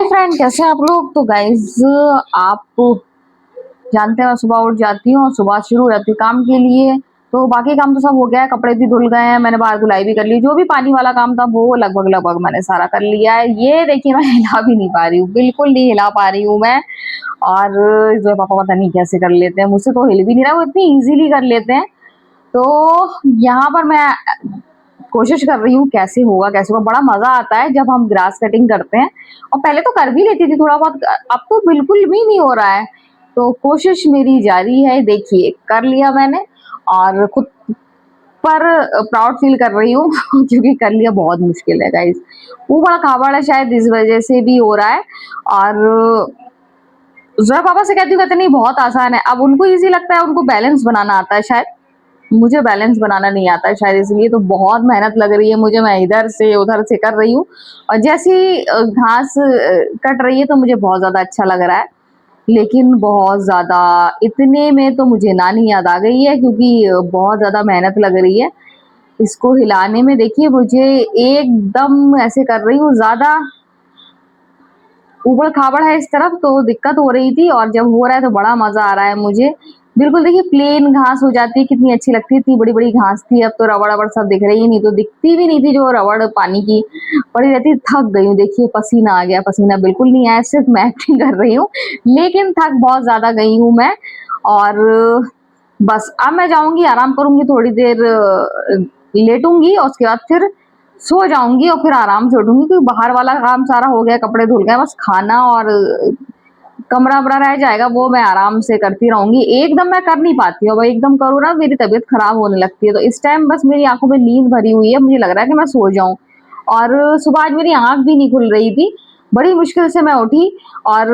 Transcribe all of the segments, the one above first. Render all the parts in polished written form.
Friend, कैसे हैं आप लोग। तो गाइज, आप जानते हैं मैं सुबह उठ जाती हूँ और सुबह शुरू हो जाती हूँ काम के लिए। तो बाकी काम तो सब हो गया है, कपड़े भी धुल गए हैं, मैंने बाहर धुलाई भी कर ली, जो भी पानी वाला काम था वो लगभग लगभग मैंने सारा कर लिया है। ये देखिए, मैं हिला भी नहीं पा रही हूँ, बिल्कुल नहीं हिला पा रही हूँ मैं। और जो है पापा पता नहीं कैसे कर लेते हैं, मुझसे तो हिल भी नहीं रहा, वो इतनी इजीली कर लेते हैं। तो यहाँ पर मैं कोशिश कर रही हूँ कैसे होगा कैसे होगा। बड़ा मजा आता है जब हम ग्रास कटिंग करते हैं, और पहले तो कर भी लेती थी थोड़ा बहुत, अब तो बिल्कुल भी नहीं हो रहा है। तो कोशिश मेरी जारी है, देखिए कर लिया मैंने और खुद पर प्राउड फील कर रही हूँ क्योंकि कर लिया बहुत मुश्किल है गाइस। वो बड़ा कावड़ है, शायद इस वजह से भी हो रहा है। और जरा पापा से कहती हूँ, कहते नहीं बहुत आसान है। अब उनको इजी लगता है, उनको बैलेंस बनाना आता है शायद, मुझे बैलेंस बनाना नहीं आता है शायद, इसलिए तो बहुत मेहनत लग रही है मुझे। मैं इधर से उधर से कर रही हूँ, और जैसी घास कट रही है तो मुझे बहुत ज्यादा अच्छा लग रहा है। लेकिन बहुत ज्यादा इतने में तो मुझे नानी याद आ गई है, क्योंकि बहुत ज्यादा मेहनत लग रही है इसको हिलाने में। देखिए, मुझे एकदम ऐसे कर रही हूँ, ज्यादा ऊबड़ खाबड़ है इस तरफ, तो दिक्कत हो रही थी। और जब हो रहा है तो बड़ा मजा आ रहा है मुझे। बिल्कुल देखिए, प्लेन घास हो जाती है, कितनी अच्छी लगती है। इतनी बड़ी बड़ी घास थी, अब तो रबड़ रबड़ सब दिख रही है, नहीं तो दिखती भी नहीं थी जो रबड़ पानी की पड़ी रहती। थक गई हूँ, देखिए पसीना आ गया, पसीना बिल्कुल नहीं आया, सिर्फ मैं एक्टिंग कर रही हूँ, लेकिन थक बहुत ज्यादा गई हूँ मैं। और बस अब मैं जाऊंगी, आराम करूंगी थोड़ी देर, लेटूंगी और उसके बाद फिर सो जाऊंगी और फिर आराम से उठूंगी, क्योंकि बाहर वाला काम सारा हो गया, कपड़े धुल गए, बस खाना और कमरा वमरा रह जाएगा, वो मैं आराम से करती रहूंगी। एकदम मैं कर नहीं पाती हूँ, एकदम करूँ ना मेरी तबीयत खराब होने लगती है। तो इस टाइम बस मेरी आंखों में नींद भरी हुई है, मुझे लग रहा है कि मैं सो जाऊं। और सुबह आज मेरी आंख भी नहीं खुल रही थी, बड़ी मुश्किल से मैं उठी। और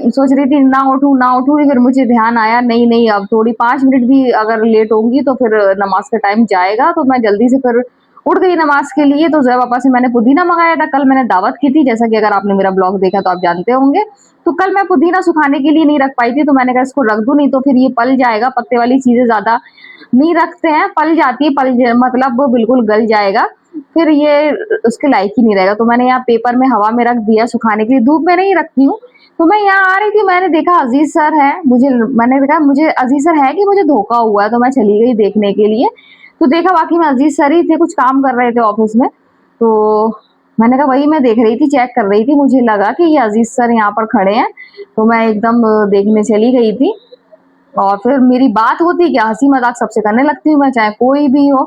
सोच रही थी ना उठूं ना उठूं, फिर मुझे ध्यान आया नहीं नहीं, अब थोड़ी 5 मिनट भी अगर लेट होंगी तो फिर नमाज का टाइम जाएगा। तो मैं जल्दी से फिर उठ गई नमाज के लिए। तो जया पापा से मैंने पुदीना मंगाया था, कल मैंने दावत की थी, जैसा कि अगर आपने मेरा ब्लॉग देखा तो आप जानते होंगे। तो कल मैं पुदीना सुखाने के लिए नहीं रख पाई थी, तो मैंने कहा इसको रख दूं, नहीं तो फिर ये पल जाएगा। पत्ते वाली चीजें ज्यादा नहीं रखते हैं, पल जाती है, मतलब वो बिल्कुल गल जाएगा, फिर ये उसके लायक ही नहीं रहेगा। तो मैंने यहाँ पेपर में हवा में रख दिया सुखाने के लिए, धूप में नहीं रखती हूँ। तो मैं यहाँ आ रही थी, मैंने देखा अजीज सर है, मैंने देखा मुझे अजीज सर है कि मुझे धोखा हुआ है, तो मैं चली गई देखने के लिए। तो देखा वाकई में अजीज सर ही थे, कुछ काम कर रहे थे ऑफिस में। तो मैंने कहा वही मैं देख रही थी, चेक कर रही थी, मुझे लगा कि ये अजीज सर यहाँ पर खड़े हैं। तो मैं एकदम देखने चली गई थी। और फिर मेरी बात होती क्या, हंसी मजाक सबसे करने लगती हूँ मैं, चाहे कोई भी हो।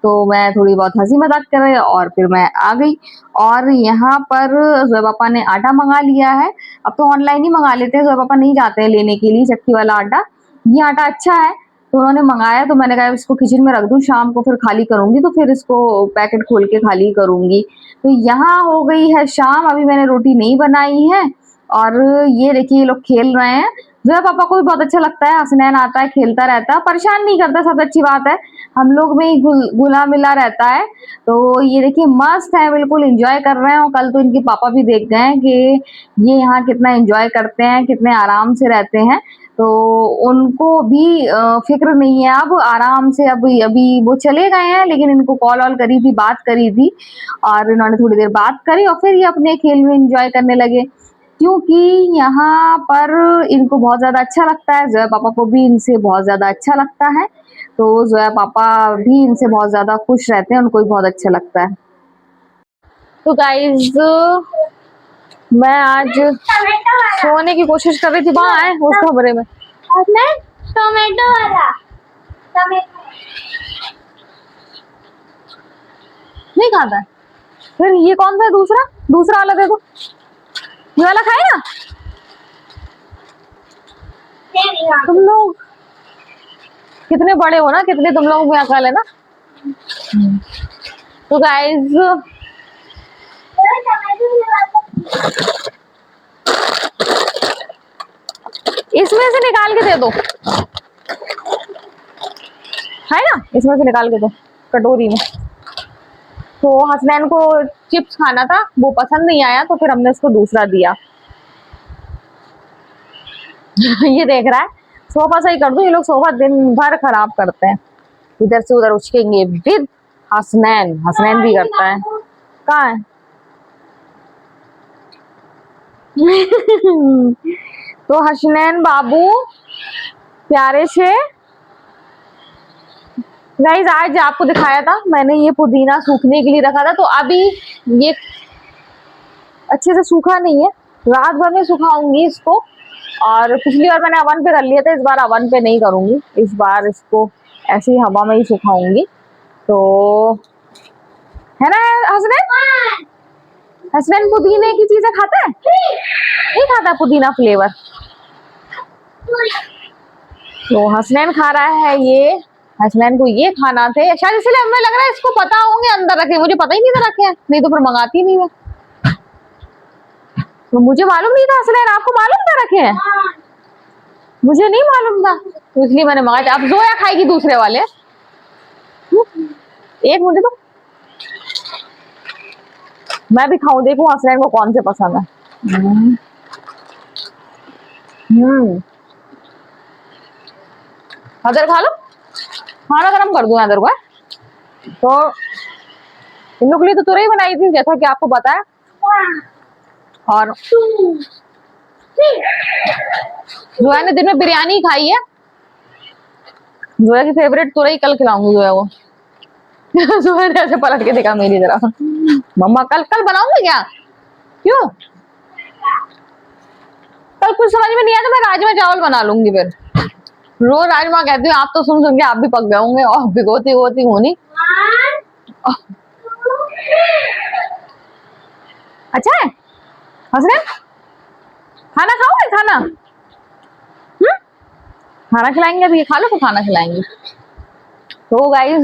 तो मैं थोड़ी बहुत हंसी मजाक कर रही और फिर मैं आ गई। और यहाँ पर जोया पापा ने आटा मंगा लिया है। अब तो ऑनलाइन ही मंगा लेते हैं, जोया पापा नहीं जाते हैं लेने के लिए चक्की वाला आटा। ये आटा अच्छा है, तो उन्होंने मंगाया, तो मैंने कहा इसको किचन में रख दूं, शाम को फिर खाली करूंगी, तो फिर इसको पैकेट खोल के खाली करूंगी। तो यहाँ हो गई है शाम, अभी मैंने रोटी नहीं बनाई है। और ये देखिए ये लोग खेल रहे हैं। जोया पापा को भी बहुत अच्छा लगता है, हसनैन आता है, खेलता रहता है, परेशान नहीं करता, सबसे अच्छी बात है। हम लोग में ही घुला मिला रहता है। तो ये देखिए मस्त है, बिल्कुल एंजॉय कर रहे हैं। और कल तो इनके पापा भी देख गए हैं कि ये यहाँ कितना एंजॉय करते हैं, कितने आराम से रहते हैं। तो उनको भी फिक्र नहीं है, अब आराम से, अब अभी वो चले गए हैं, लेकिन इनको कॉल वॉल करी थी, बात करी थी, और इन्होंने थोड़ी देर बात करी और फिर ये अपने खेल में एंजॉय करने लगे। क्योंकि यहाँ पर इनको बहुत ज़्यादा अच्छा लगता है, ज़ोया पापा को भी इनसे बहुत ज़्यादा अच्छा लगता है। तो ज़ोया पापा भी इनसे बहुत ज़्यादा खुश रहते हैं, उनको भी बहुत अच्छा लगता है। तो गाइज, मैं आज सोने की कोशिश कर रही थी, वहाँ आए उस कमरे में टोमेटो वाला नहीं खाता है। फिर ये कौन सा है, दूसरा दूसरा वाला देखो, ये वाला खाए ना। तुम लोग कितने बड़े हो ना, कितने तुम लोग में अकल है ना। तो गाइज, इसमें से निकाल के दे दो, है ना, इसमें से निकाल के दो कटोरी में। तो हसनैन को चिप्स खाना था, वो पसंद नहीं आया, तो फिर हमने उसको दूसरा दिया। ये देख रहा है, सोफा सही कर दो, ये लोग सोफा दिन भर खराब करते हैं, इधर से उधर उछकेंगे। विद हसनैन भी करता है। कहाँ है? तो हसनैन बाबू प्यारे से गाइस, आज आपको दिखाया था मैंने, ये पुदीना सूखने के लिए रखा था। तो अभी ये अच्छे से सूखा नहीं है, रात भर में सुखाऊंगी इसको। और पिछली बार मैंने अवन पे कर लिया था, इस बार अवन पे नहीं करूंगी, इस बार इसको ऐसे ही हवा में ही सुखाऊंगी। तो है ना हसनैन? हसनैन पुदीने की चीजें खाता है? नहीं खाता पुदीना फ्लेवर। तो हसनैन खा रहा है ये, हसनैन को ये खाना थे शायद, इसलिए हमें लग रहा है इसको पता होंगे अंदर रखे, मुझे पता ही नहीं था रखे हैं, नहीं तो फिर मंगाती नहीं मैं। तो मुझे मालूम नहीं था हसनैन, आपको मालूम था रखे हैं? मुझे नहीं मालूम था, तो इसलिए मैंने मंगाया। अब जोया खाएगी दूसरे वाले। एक मुझे तो मैं भी खाऊं, देखूं हसनैन को कौन से पसंद है। अदर खा लो, खाना गरम कर दूं अदर को। तो इन लोग के लिए तो तुरई बनाई थी जैसा कि आपको बताया। और जोया ने दिन में बिरयानी खाई है, जोया की फेवरेट तुरई कल खिलाऊंगी जोया को। जोया ने ऐसे पलट के देखा मेरी तरफ, मम्मा कल कल बनाऊंगी क्या? क्यों? कल कुछ समझ में नहीं आया तो मैं राजमा चावल बना लूंगी फिर। रोज राजमा कहती हूँ, आप तो सुन सुन के आप भी पक गए होंगे, और भिगोती होती हूँ नहीं। अच्छा है हसनैन, खाना खाओगे? खाना खाना खिलाएंगे अभी, खा लो तो खाना खिलाएंगे। तो गाइस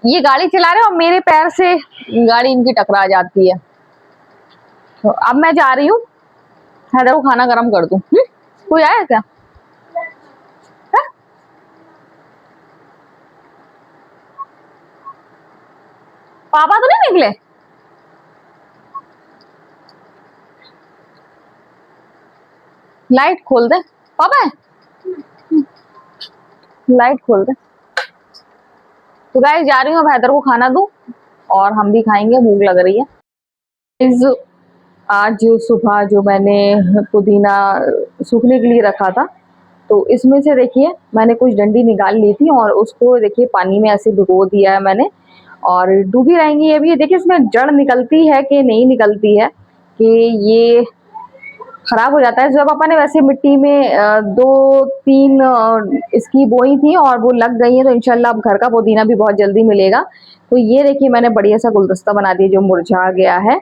ये गाड़ी चला रहे हैं और मेरे पैर से गाड़ी इनकी टकरा जाती है। तो अब मैं जा रही हूँ, हैदर को खाना गरम कर दूं। कोई आया क्या? है? पापा तो नहीं निकले? लाइट खोल दे पापा, लाइट खोल दे। तो गाइस जा रही हूँ, अब हैदर को खाना दूं और हम भी खाएंगे, भूख लग रही है। आज सुबह जो मैंने पुदीना सूखने के लिए रखा था, तो इसमें से देखिए मैंने कुछ डंडी निकाल ली थी और उसको देखिए पानी में ऐसे भिगो दिया है मैंने, और डूबी रहेंगी ये भी। देखिए इसमें जड़ निकलती है कि नहीं निकलती है, कि ये खराब हो जाता है। जब अपन ने वैसे मिट्टी में 2-3 इसकी बोई थी और वो लग गई है, तो इंशाल्लाह अब घर का पुदीना भी बहुत जल्दी मिलेगा। तो ये देखिए मैंने बढ़िया सा गुलदस्ता बना दिया जो मुरझा गया है,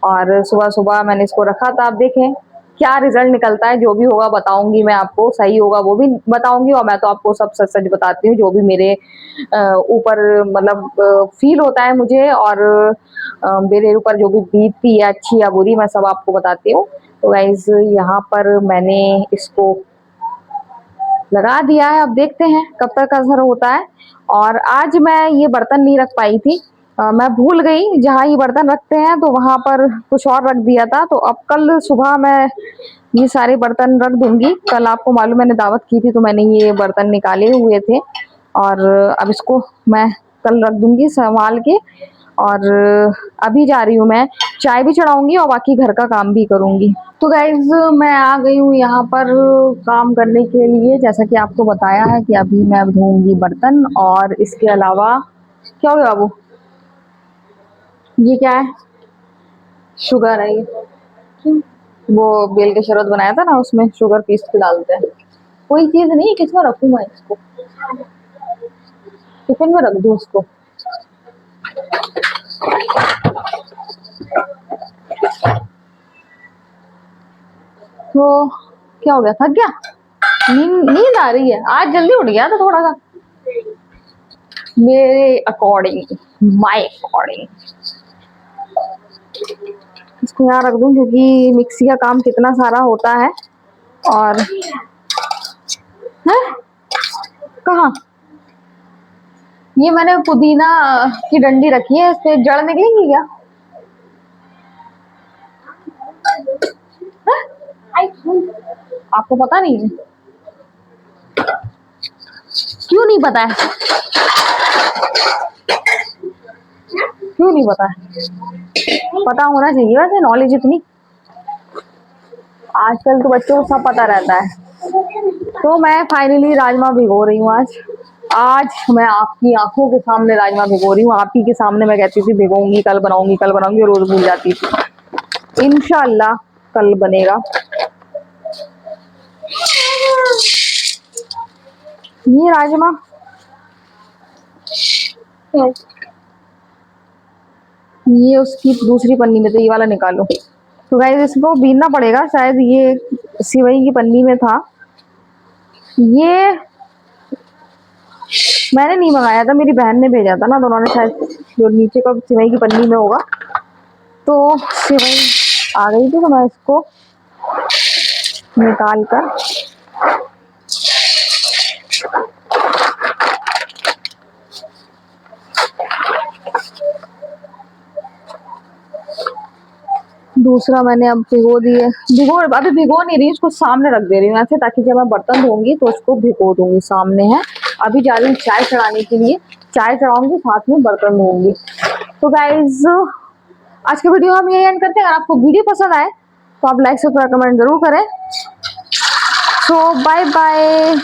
और सुबह सुबह मैंने इसको रखा था। अब देखें क्या रिजल्ट निकलता है, जो भी होगा बताऊंगी मैं आपको, सही होगा वो भी बताऊंगी, और मैं तो आपको सब सच सच बताती हूँ, जो भी मेरे ऊपर मतलब फील होता है मुझे, और मेरे ऊपर जो भी बीतती है अच्छी या बुरी, मैं सब आपको बताती हूँ। तो गाइज यहाँ पर मैंने इसको लगा दिया है, अब देखते हैं कब तक असर होता है। और आज मैं ये बर्तन नहीं रख पाई थी, मैं भूल गई जहाँ ये बर्तन रखते हैं, तो वहां पर कुछ और रख दिया था। तो अब कल सुबह मैं ये सारे बर्तन रख दूंगी। कल आपको मालूम मैंने दावत की थी, तो मैंने ये बर्तन निकाले हुए थे, और अब इसको मैं कल रख दूंगी संभाल के। और अभी जा रही हूँ मैं, चाय भी चढ़ाऊंगी और बाकी घर का काम भी करूंगी। तो गाइज मैं आ गई हूँ यहाँ पर काम करने के लिए, जैसा कि आपको बताया है कि अभी मैं धोऊंगी बर्तन। और इसके अलावा क्या हो गया बाबू, ये क्या है? शुगर है ये, वो बेल के शरबत बनाया था ना, उसमें शुगर पीस के डालते हैं। कोई चीज नहीं, किसमें रखूँ मैं इसको? टिफिन में रख दूँ उसको? तो क्या हो गया, थक गया? नींद आ रही है? आज जल्दी उठ गया था थोड़ा सा मेरे अकॉर्डिंग, माय अकॉर्डिंग। इसको यहाँ रख दूं क्योंकि मिक्सी का काम कितना सारा होता है। और है कहाँ, ये मैंने पुदीना की डंडी रखी है, इससे जड़ निकलेंगी क्या? आपको पता नहीं है? क्यों नहीं पता है? क्यों नहीं पता है? पता होना चाहिए वैसे, नॉलेज इतनी आजकल तो बच्चों को सब पता रहता है। तो मैं फाइनली राजमा भिगो रही हूँ आज। आज मैं आपकी आंखों के सामने राजमा भिगो रही हूँ। आप ही के सामने मैं कहती थी भिगोऊंगी, कल बनाऊंगी, कल बनाऊंगी, रोज भूल जाती थी। इंशाल्लाह कल बनेगा। ये राजमा, ये उसकी दूसरी पन्नी में, तो ये वाला निकालो। तो गाइस इसको बीनना पड़ेगा, शायद ये सिवई की पन्नी में था। ये मैंने नहीं मंगाया था, मेरी बहन ने भेजा था ना, तो उन्होंने शायद जो नीचे का सिवई की पन्नी में होगा, तो सिवई आ गई थी, तो मैं इसको निकाल कर दूसरा मैंने अब भिगो दिए। अभी भिगो नहीं रही, उसको सामने रख दे रही हूँ ऐसे, ताकि जब मैं बर्तन धोऊंगी तो उसको भिगो दूंगी। सामने है, अभी जा रही हूँ चाय चढ़ाने के लिए, चाय चढ़ाऊंगी साथ में बर्तन धोऊंगी। तो गाइज आज के वीडियो हम यही एंड करते हैं। अगर आपको वीडियो पसंद आए तो आप लाइक से कमेंट जरूर करें। सो बाय बाय।